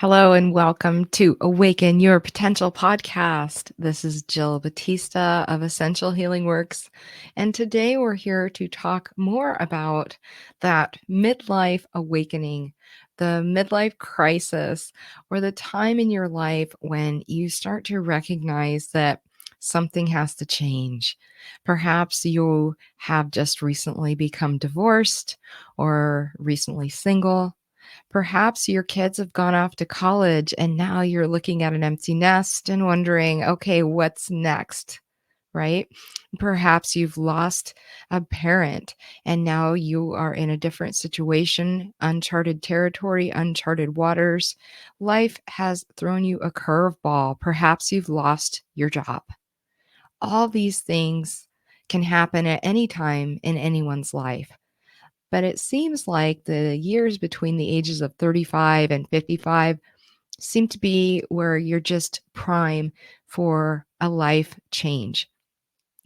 Hello and welcome to Awaken Your Potential podcast. This is Jill Batista of Essential Healing Works. And today we're here to talk more about that midlife awakening, the midlife crisis, or the time in your life when you start to recognize that something has to change. Perhaps you have just recently become divorced or recently single. Perhaps your kids have gone off to college and now you're looking at an empty nest and wondering, okay, what's next? Right? Perhaps you've lost a parent and now you are in a different situation, uncharted territory, uncharted waters. Life has thrown you a curveball. Perhaps you've lost your job. All these things can happen at any time in anyone's life. But it seems like the years between the ages of 35 and 55 seem to be where you're just prime for a life change.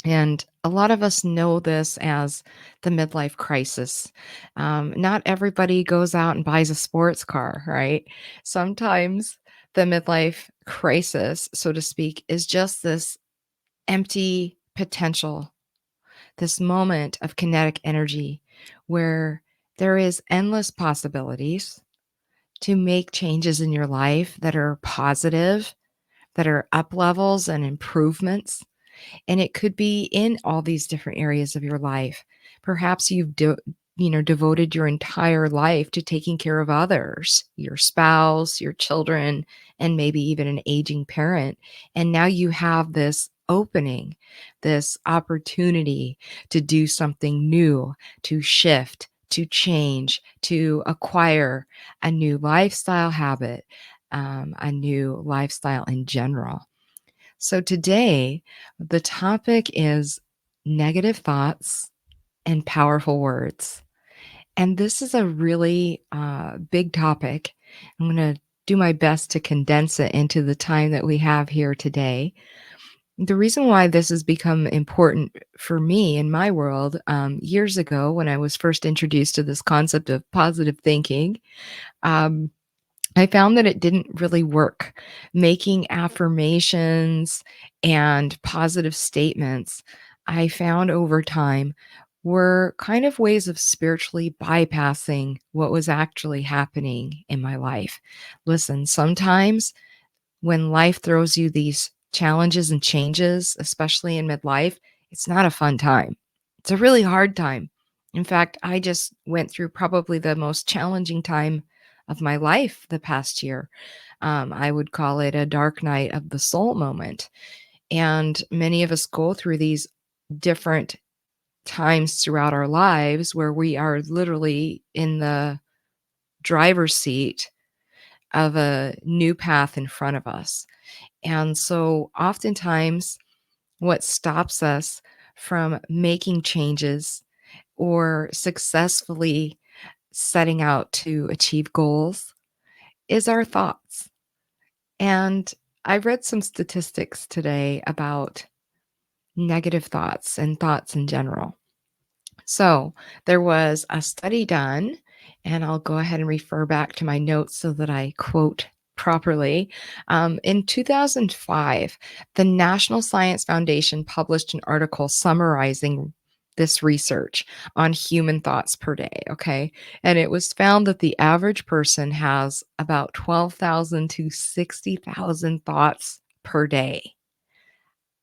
And a lot of us know this as the midlife crisis. Not everybody goes out and buys a sports car, right? Sometimes the midlife crisis, so to speak, is just this empty potential, this moment of kinetic energy where there is endless possibilities to make changes in your life that are positive, that are up levels and improvements. And it could be in all these different areas of your life. Perhaps devoted your entire life to taking care of others, your spouse, your children, and maybe even an aging parent. And now you have this opening, this opportunity to do something new, to shift, to change, to acquire a new lifestyle habit, a new lifestyle in general. So today, the topic is negative thoughts and powerful words. And this is a really big topic. I'm going to do my best to condense it into the time that we have here today. The reason why this has become important for me in my world years ago, when I was first introduced to this concept of positive thinking, um, I found that it didn't really work. Making affirmations and positive statements, I found over time, were kind of ways of spiritually bypassing what was actually happening in my life. Listen, sometimes when life throws you these challenges and changes, especially in midlife, it's not a fun time. It's a really hard time. In fact, I just went through probably the most challenging time of my life the past year. I would call it a dark night of the soul moment. And many of us go through these different times throughout our lives where we are literally in the driver's seat of a new path in front of us. And so oftentimes, what stops us from making changes or successfully setting out to achieve goals is our thoughts. And I read some statistics today about negative thoughts and thoughts in general. So there was a study done, and I'll go ahead and refer back to my notes so that I quote properly. In 2005, the National Science Foundation published an article summarizing this research on human thoughts per day. Okay. And it was found that the average person has about 12,000 to 60,000 thoughts per day.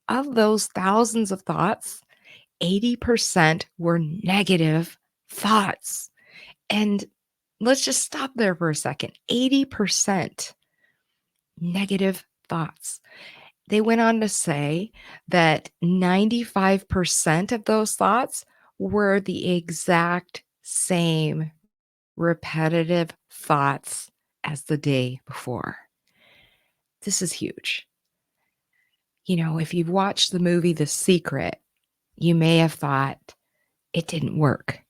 Of those thousands of thoughts, 80% were negative thoughts. And let's just stop there for a second. 80% negative thoughts. They went on to say that 95% of those thoughts were the exact same repetitive thoughts as the day before. This is huge. If you've watched the movie The Secret, you may have thought it didn't work.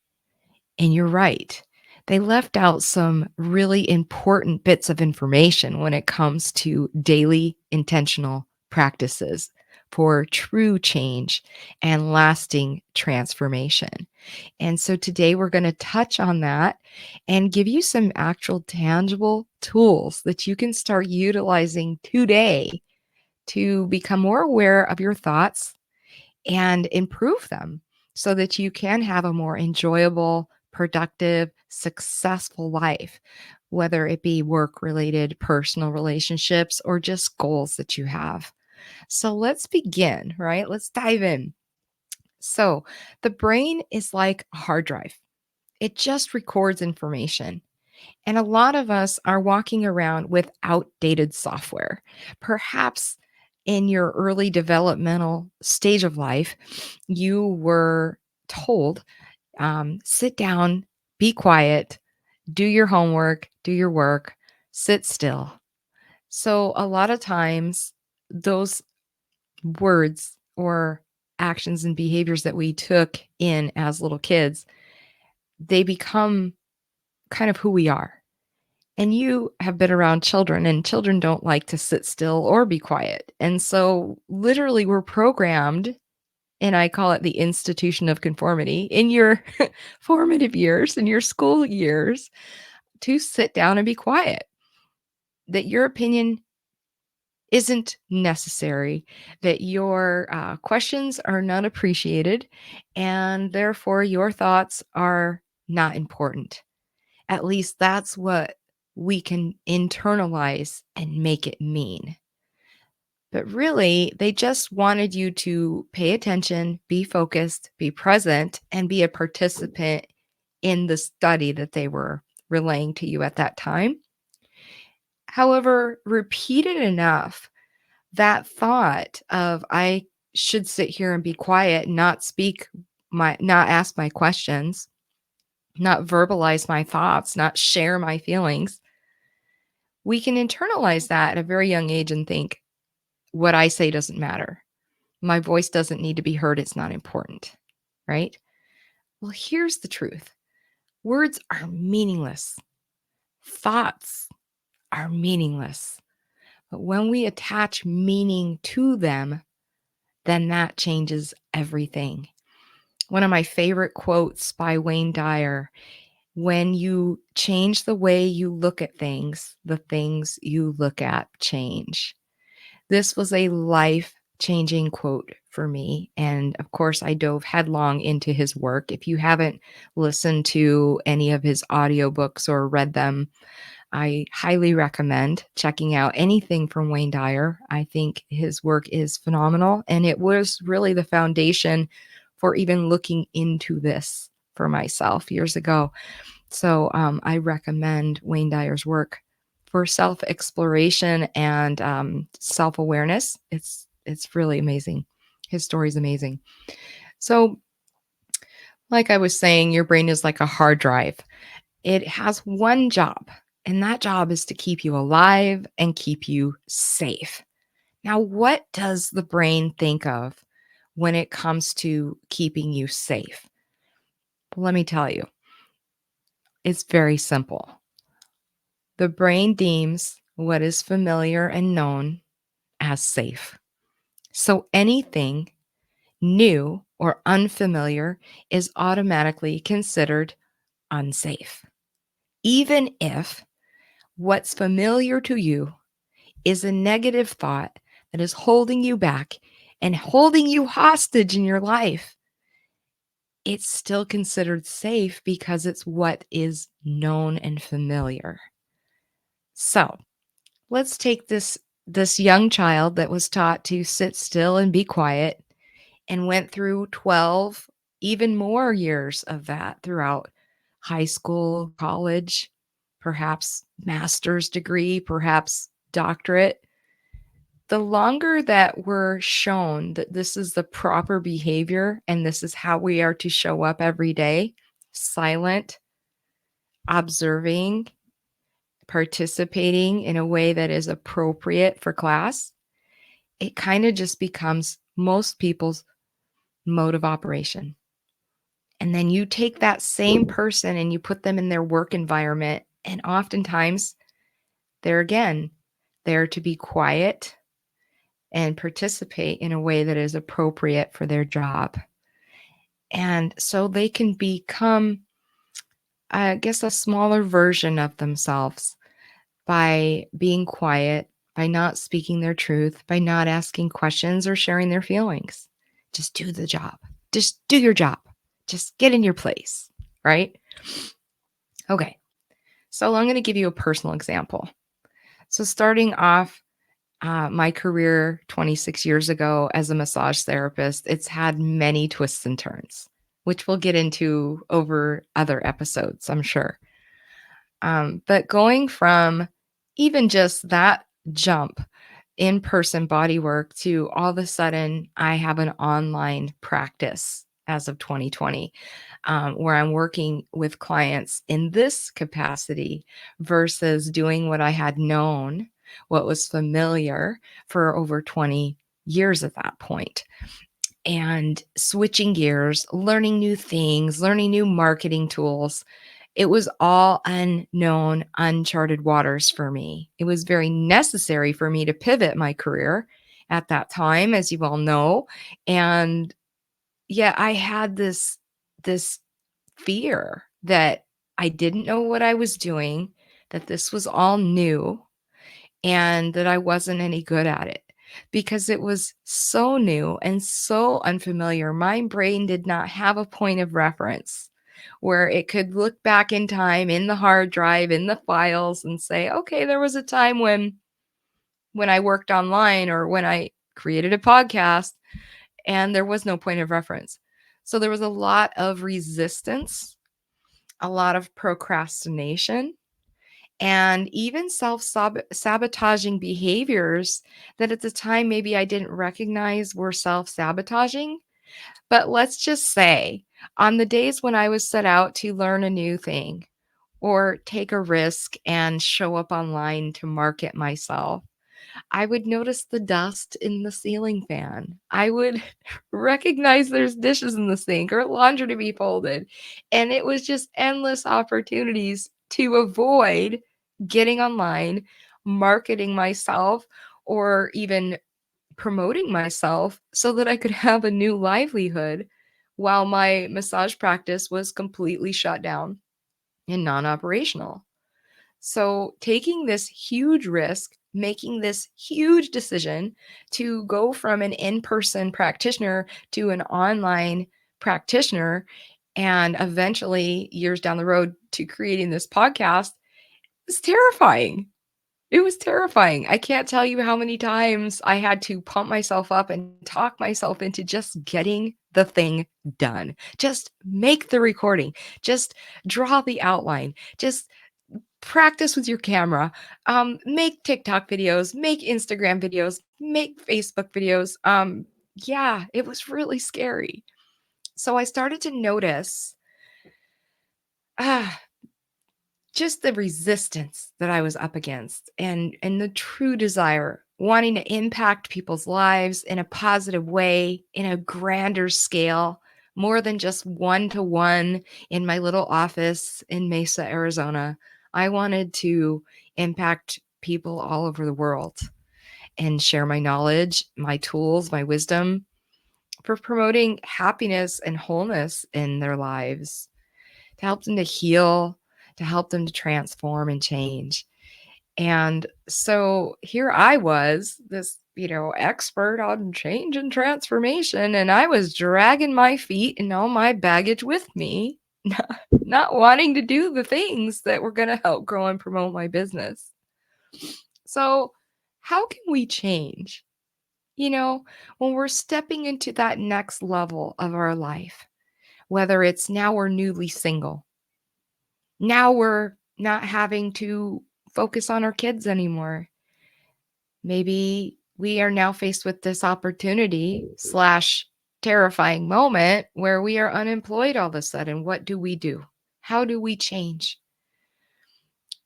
And you're right. They left out some really important bits of information when it comes to daily intentional practices, for true change and lasting transformation. And so today we're going to touch on that and give you some actual tangible tools that you can start utilizing today to become more aware of your thoughts and improve them so that you can have a more enjoyable, productive, successful life, whether it be work related, personal relationships, or just goals that you have. So let's begin, right? Let's dive in. So, the brain is like a hard drive, it just records information. And a lot of us are walking around with outdated software. Perhaps in your early developmental stage of life, you were told, sit down, be quiet, do your homework, do your work, sit still. So, a lot of times, those words or actions and behaviors that we took in as little kids, they become kind of who we are. And you have been around children, and children don't like to sit still or be quiet. And so, literally, we're programmed, and I call it the institution of conformity in your formative years, in your school years, to sit down and be quiet, that your opinion isn't necessary, that your questions are not appreciated, and therefore your thoughts are not important. At least that's what we can internalize and make it mean. But really, they just wanted you to pay attention, be focused, be present, and be a participant in the study that they were relaying to you at that time. However, repeated enough, that thought of I should sit here and be quiet, not speak not ask my questions, not verbalize my thoughts, not share my feelings, we can internalize that at a very young age and think, what I say doesn't matter. My voice doesn't need to be heard. It's not important. Right? Well, here's the truth, words are meaningless, thoughts are meaningless. But when we attach meaning to them, then that changes everything. One of my favorite quotes by Wayne Dyer: when you change the way you look at things, the things you look at change. This was a life changing quote for me. And of course, I dove headlong into his work. If you haven't listened to any of his audiobooks or read them, I highly recommend checking out anything from Wayne Dyer. I think his work is phenomenal. And it was really the foundation for even looking into this for myself years ago. So I recommend Wayne Dyer's work for self exploration and self awareness. It's really amazing. His story is amazing. So, like I was saying, your brain is like a hard drive. It has one job, and that job is to keep you alive and keep you safe. Now, what does the brain think of when it comes to keeping you safe? Well, let me tell you, it's very simple. The brain deems what is familiar and known as safe. So anything new or unfamiliar is automatically considered unsafe, even if what's familiar to you is a negative thought that is holding you back and holding you hostage in your life. It's still considered safe because it's what is known and familiar. So, let's take this young child that was taught to sit still and be quiet and went through 12 even more years of that throughout high school, college, perhaps master's degree, perhaps doctorate. The longer that we're shown that this is the proper behavior and this is how we are to show up every day, silent, observing, participating in a way that is appropriate for class, it kind of just becomes most people's mode of operation. And then you take that same person and you put them in their work environment, and oftentimes they're again there to be quiet and participate in a way that is appropriate for their job. And so they can become, I guess, a smaller version of themselves by being quiet, by not speaking their truth, by not asking questions or sharing their feelings. Just do the job. Just do your job. Just get in your place, right? Okay. So I'm going to give you a personal example. So starting off my career 26 years ago as a massage therapist, it's had many twists and turns, which we'll get into over other episodes, I'm sure. But going from even just that jump in person body work to all of a sudden, I have an online practice as of 2020, where I'm working with clients in this capacity versus doing what I had known, what was familiar for over 20 years at that point. And switching gears, learning new things, learning new marketing tools. It was all unknown, uncharted waters for me. It was very necessary for me to pivot my career at that time, as you all know. And yet I had this fear that I didn't know what I was doing, that this was all new, and that I wasn't any good at it because it was so new and so unfamiliar. My brain did not have a point of reference where it could look back in time in the hard drive, in the files, and say, okay, there was a time when I worked online or when I created a podcast and there was no point of reference. So there was a lot of resistance, a lot of procrastination, and even self sabotaging behaviors that at the time maybe I didn't recognize were self sabotaging. But let's just say on the days when I was set out to learn a new thing or take a risk and show up online to market myself, I would notice the dust in the ceiling fan. I would recognize there's dishes in the sink or laundry to be folded. And it was just endless opportunities to avoid getting online, marketing myself, or even promoting myself so that I could have a new livelihood while my massage practice was completely shut down and non operational. So, taking this huge risk, making this huge decision to go from an in person practitioner to an online practitioner, and eventually, years down the road, to creating this podcast is terrifying. It was terrifying. I can't tell you how many times I had to pump myself up and talk myself into just getting the thing done. Just make the recording, just draw the outline, just practice with your camera, make TikTok videos, make Instagram videos, make Facebook videos. Yeah, it was really scary. So I started to notice ah, just the resistance that I was up against and the true desire, wanting to impact people's lives in a positive way, in a grander scale, more than just one to one in my little office in Mesa, Arizona. I wanted to impact people all over the world and share my knowledge, my tools, my wisdom for promoting happiness and wholeness in their lives, to help them to heal, to help them to transform and change. And so here I was, this, expert on change and transformation, and I was dragging my feet and all my baggage with me, not wanting to do the things that were going to help grow and promote my business. So, how can we change? When we're stepping into that next level of our life, whether it's now we're newly single, now we're not having to focus on our kids anymore. Maybe we are now faced with this opportunity slash terrifying moment where we are unemployed all of a sudden. What do we do? How do we change?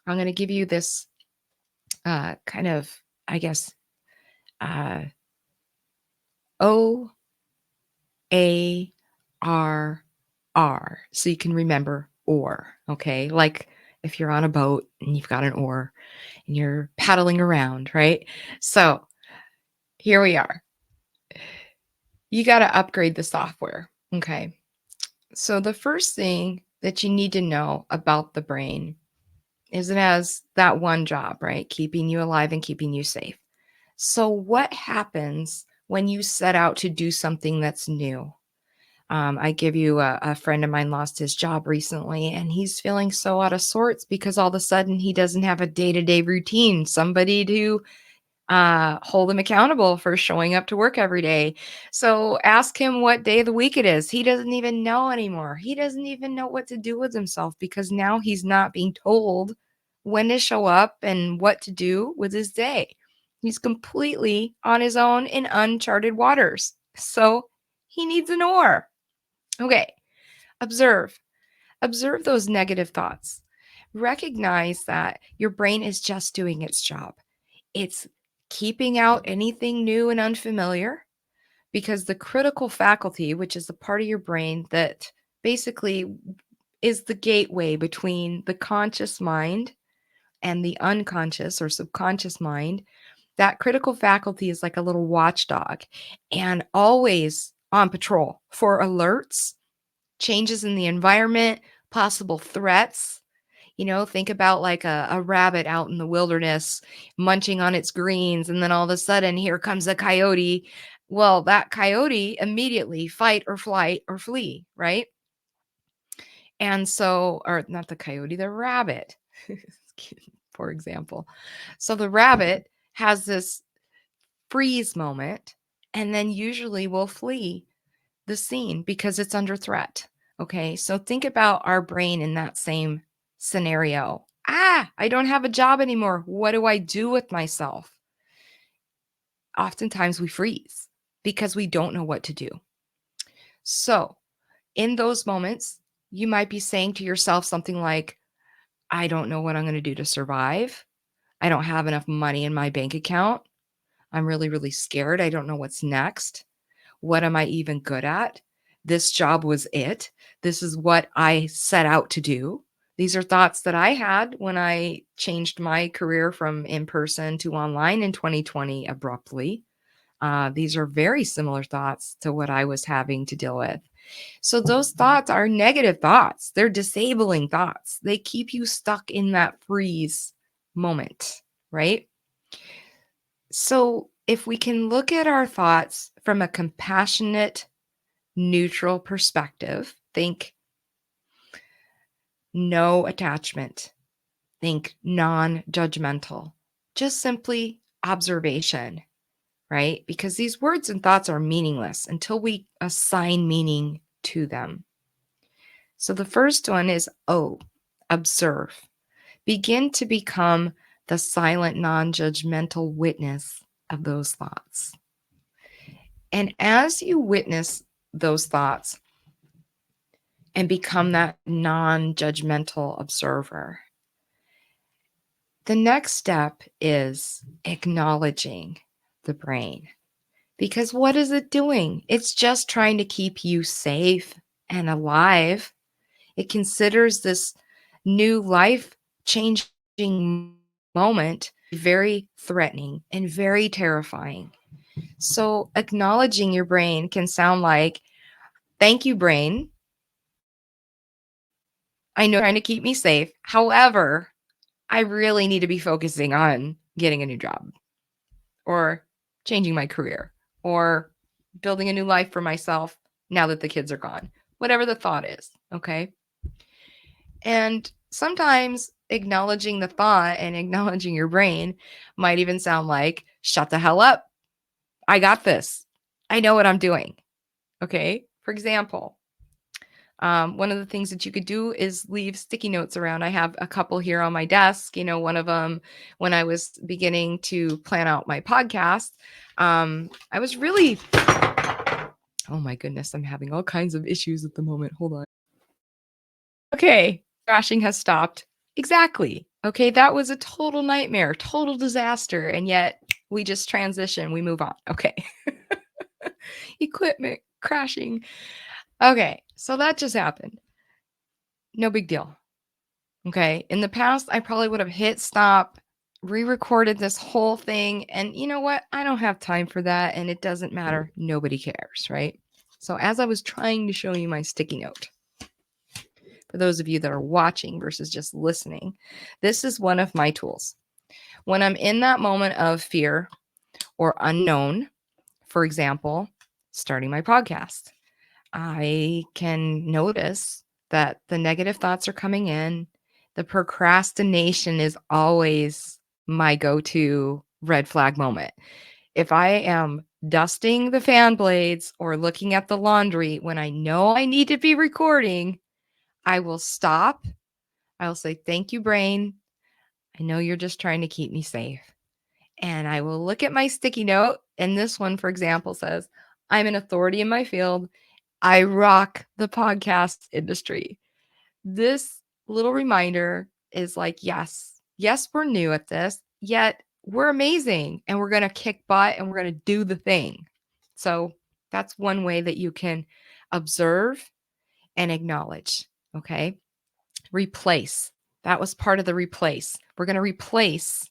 I'm going to give you this kind of, I guess, uh, OARR. So you can remember oar. Okay. Like if you're on a boat and you've got an oar and you're paddling around, right? So here we are. You got to upgrade the software. Okay. So, the first thing that you need to know about the brain is it has that one job, right? Keeping you alive and keeping you safe. So, what happens when you set out to do something that's new? I give you a friend of mine lost his job recently, and he's feeling so out of sorts because all of a sudden he doesn't have a day to day routine, somebody to hold him accountable for showing up to work every day. So ask him what day of the week it is. He doesn't even know anymore. He doesn't even know what to do with himself because now he's not being told when to show up and what to do with his day. He's completely on his own in uncharted waters. So he needs an oar. Okay, observe. Observe those negative thoughts. Recognize that your brain is just doing its job. It's keeping out anything new and unfamiliar because the critical faculty, which is the part of your brain that basically is the gateway between the conscious mind and the unconscious or subconscious mind, that critical faculty is like a little watchdog and always on patrol for alerts, changes in the environment, possible threats. Think about like a rabbit out in the wilderness munching on its greens, and then all of a sudden, here comes a coyote. Well, that coyote immediately fight or flight or flee, right? And so, or not the coyote, the rabbit, for example. So the rabbit has this freeze moment and then usually will flee the scene because it's under threat. Okay. So think about our brain in that same scenario. I don't have a job anymore. What do I do with myself? Oftentimes we freeze because we don't know what to do. So in those moments, you might be saying to yourself something like, I don't know what I'm going to do to survive. I don't have enough money in my bank account. I'm really, really scared. I don't know what's next. What am I even good at? This job was it. This is what I set out to do. These are thoughts that I had when I changed my career from in person to online in 2020 abruptly. These are very similar thoughts to what I was having to deal with. So, those thoughts are negative thoughts. They're disabling thoughts. They keep you stuck in that freeze moment, right? So, if we can look at our thoughts from a compassionate, neutral perspective, think no attachment, think non judgmental, just simply observation, right? Because these words and thoughts are meaningless until we assign meaning to them. So, the first one is observe. Begin to become the silent, non judgmental witness of those thoughts. And as you witness those thoughts and become that non judgmental observer, the next step is acknowledging the brain. Because what is it doing? It's just trying to keep you safe and alive. It considers this new life changing moment very threatening and very terrifying. So, acknowledging your brain can sound like, thank you, brain. I know you're trying to keep me safe. However, I really need to be focusing on getting a new job or changing my career or building a new life for myself now that the kids are gone. Whatever the thought is. Okay. And sometimes acknowledging the thought and acknowledging your brain might even sound like, shut the hell up. I got this. I know what I'm doing. Okay. For example, one of the things that you could do is leave sticky notes around. I have a couple here on my desk. One of them, when I was beginning to plan out my podcast, I was really, oh my goodness, I'm having all kinds of issues at the moment. Hold on. Okay, crashing has stopped. Exactly. Okay, that was a total nightmare, total disaster. And yet we just transition, we move on. Okay. Equipment crashing. Okay, so that just happened. No big deal. Okay. In the past, I probably would have hit stop, re-recorded this whole thing, and you know what? I don't have time for that, and it doesn't matter. Nobody cares, right? So as I was trying to show you my sticky note, for those of you that are watching versus just listening, this is one of my tools. When I'm in that moment of fear or unknown, for example, starting my podcast, I can notice that the negative thoughts are coming in. The procrastination is always my go to red flag moment. If I am dusting the fan blades or looking at the laundry when I know I need to be recording, I will stop. I will say, "Thank you, brain. I know you're just trying to keep me safe." And I will look at my sticky note. And this one, for example, says, "I'm an authority in my field. I rock the podcast industry." This little reminder is like, yes, we're new at this, yet we're amazing and we're going to kick butt and we're going to do the thing. So that's one way that you can observe and acknowledge. Okay. Replace. That was part of the replace. We're going to replace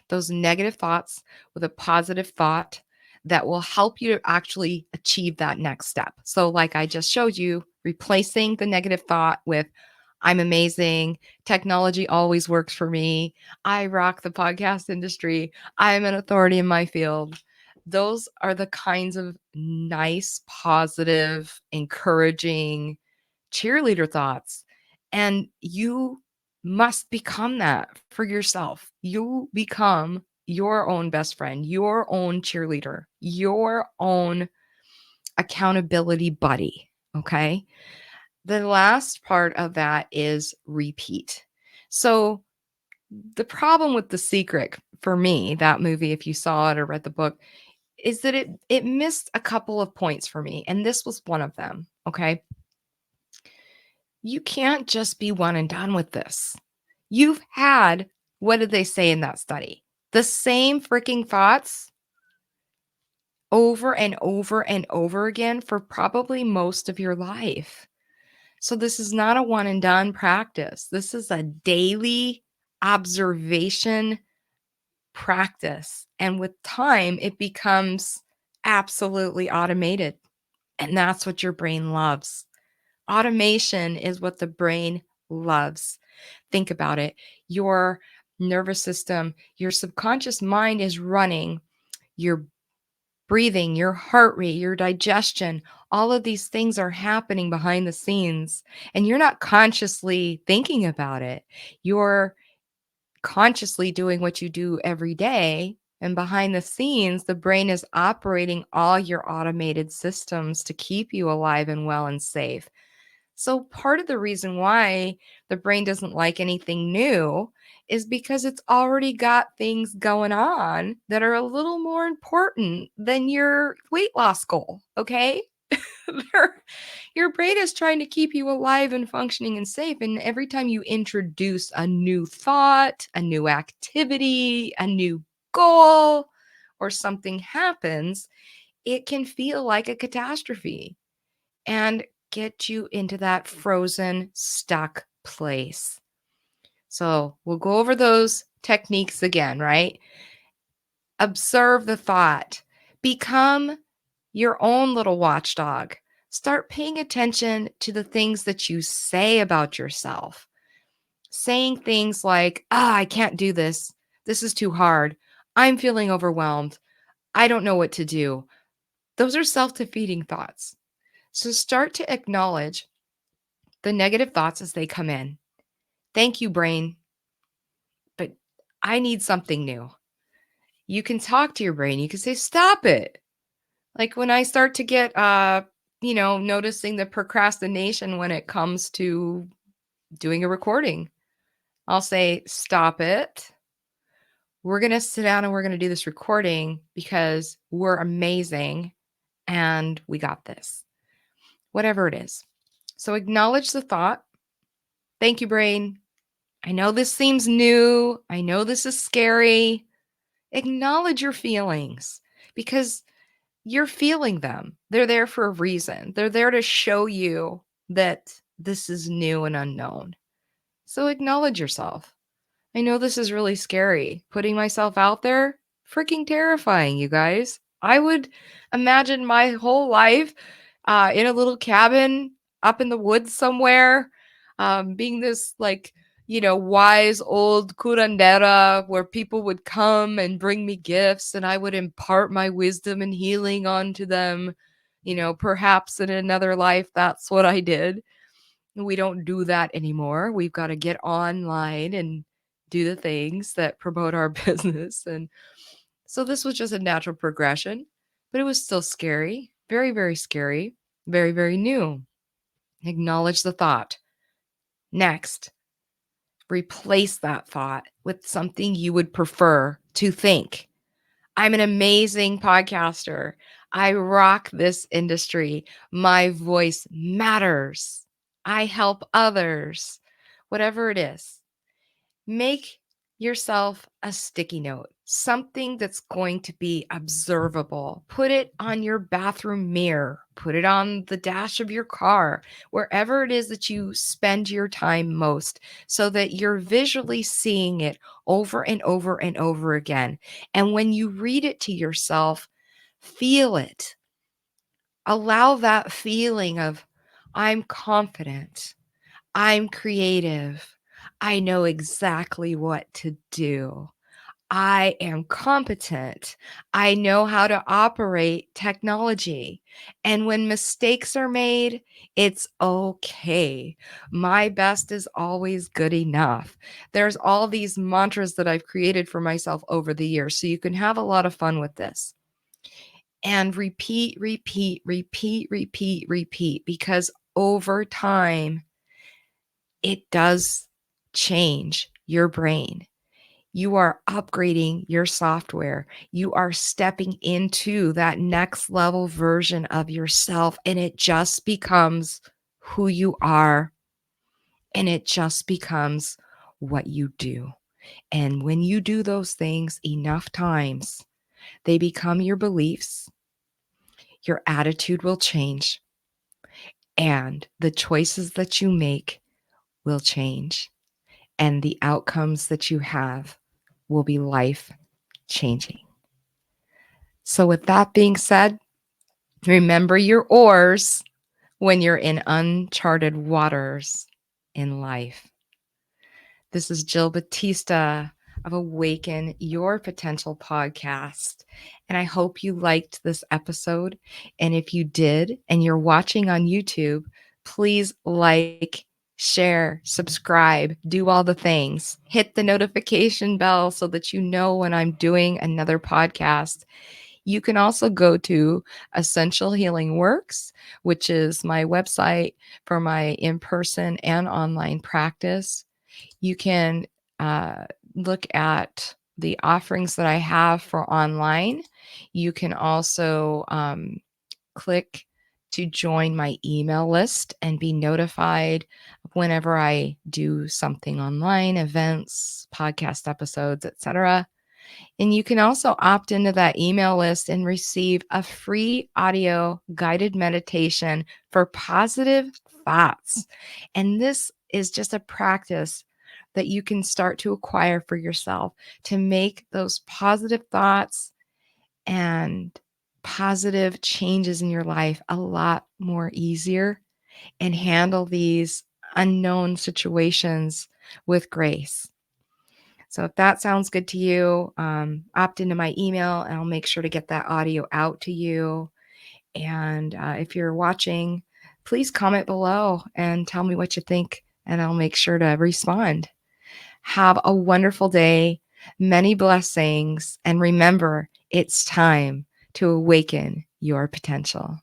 those negative thoughts with a positive thought that will help you to actually achieve that next step. So, like I just showed you, replacing the negative thought with, "I'm amazing. Technology always works for me. I rock the podcast industry. I'm an authority in my field." Those are the kinds of nice, positive, encouraging cheerleader thoughts. And you must become that for yourself. You become your own best friend, your own cheerleader, your own accountability buddy. Okay. The last part of that is repeat. So, the problem with The Secret for me, that movie, if you saw it or read the book, is that it missed a couple of points for me. And this was one of them. Okay. You can't just be one and done with this. You've had, what did they say in that study? The same freaking thoughts over and over and over again for probably most of your life. So this is not a one and done practice. This is a daily observation practice. And with time, it becomes absolutely automated. And that's what your brain loves. Automation is what the brain loves. Think about it. Your nervous system, your subconscious mind is running your breathing, your heart rate, your digestion. All of these things are happening behind the scenes, and you're not consciously thinking about it. You're consciously doing what you do every day. And behind the scenes, the brain is operating all your automated systems to keep you alive and well and safe. So, part of the reason why the brain doesn't like anything new is because it's already got things going on that are a little more important than your weight loss goal. Okay. Your brain is trying to keep you alive and functioning and safe. And every time you introduce a new thought, a new activity, a new goal, or something happens, it can feel like a catastrophe and get you into that frozen, stuck place. So we'll go over those techniques again, right? Observe the thought, become your own little watchdog. Start paying attention to the things that you say about yourself. Saying things like, I can't do this. This is too hard. I'm feeling overwhelmed. I don't know what to do. Those are self defeating thoughts. So start to acknowledge the negative thoughts as they come in. Thank you, brain, but I need something new. You can talk to your brain. You can say, stop it. Like when I start to get, noticing the procrastination when it comes to doing a recording, I'll say, stop it. We're going to sit down and we're going to do this recording because we're amazing and we got this, whatever it is. So acknowledge the thought. Thank you, brain. I know this seems new. I know this is scary. Acknowledge your feelings because you're feeling them. They're there for a reason. They're there to show you that this is new and unknown. So acknowledge yourself. I know this is really scary. Putting myself out there, freaking terrifying, you guys. I would imagine my whole life in a little cabin up in the woods somewhere, being this wise old curandera where people would come and bring me gifts and I would impart my wisdom and healing onto them. Perhaps in another life, that's what I did. We don't do that anymore. We've got to get online and do the things that promote our business. And so this was just a natural progression, but it was still scary, very, very scary, very, very new. Acknowledge the thought. Next, replace that thought with something you would prefer to think. I'm an amazing podcaster. I rock this industry. My voice matters. I help others. Whatever it is, make yourself a sticky note, something that's going to be observable. Put it on your bathroom mirror, put it on the dash of your car, wherever it is that you spend your time most, so that you're visually seeing it over and over and over again. And when you read it to yourself, feel it. Allow that feeling of, I'm confident. I'm creative. I know exactly what to do. I am competent. I know how to operate technology. And when mistakes are made, it's okay. My best is always good enough. There's all these mantras that I've created for myself over the years. So you can have a lot of fun with this. And repeat, repeat, repeat, repeat, repeat, because over time, it does change your brain. You are upgrading your software. You are stepping into that next level version of yourself, and it just becomes who you are, and it just becomes what you do. And when you do those things enough times, they become your beliefs. Your attitude will change, and the choices that you make will change, and the outcomes that you have will be life changing. So, with that being said, remember your oars when you're in uncharted waters in life. This is Jill Batista of Awaken Your Potential podcast. And I hope you liked this episode. And if you did, and you're watching on YouTube, please like, share, subscribe, do all the things. Hit the notification bell so that you know when I'm doing another podcast. You can also go to Essential Healing Works, which is my website for my in person and online practice. You can look at the offerings that I have for online. You can also click to join my email list and be notified whenever I do something online, events, podcast episodes, etc. And you can also opt into that email list and receive a free audio guided meditation for positive thoughts. And this is just a practice that you can start to acquire for yourself to make those positive thoughts and positive changes in your life a lot more easier and handle these unknown situations with grace. So if that sounds good to you, opt into my email and I'll make sure to get that audio out to you. And if you're watching, please comment below and tell me what you think, and I'll make sure to respond. Have a wonderful day, many blessings, and remember, it's time to awaken your potential.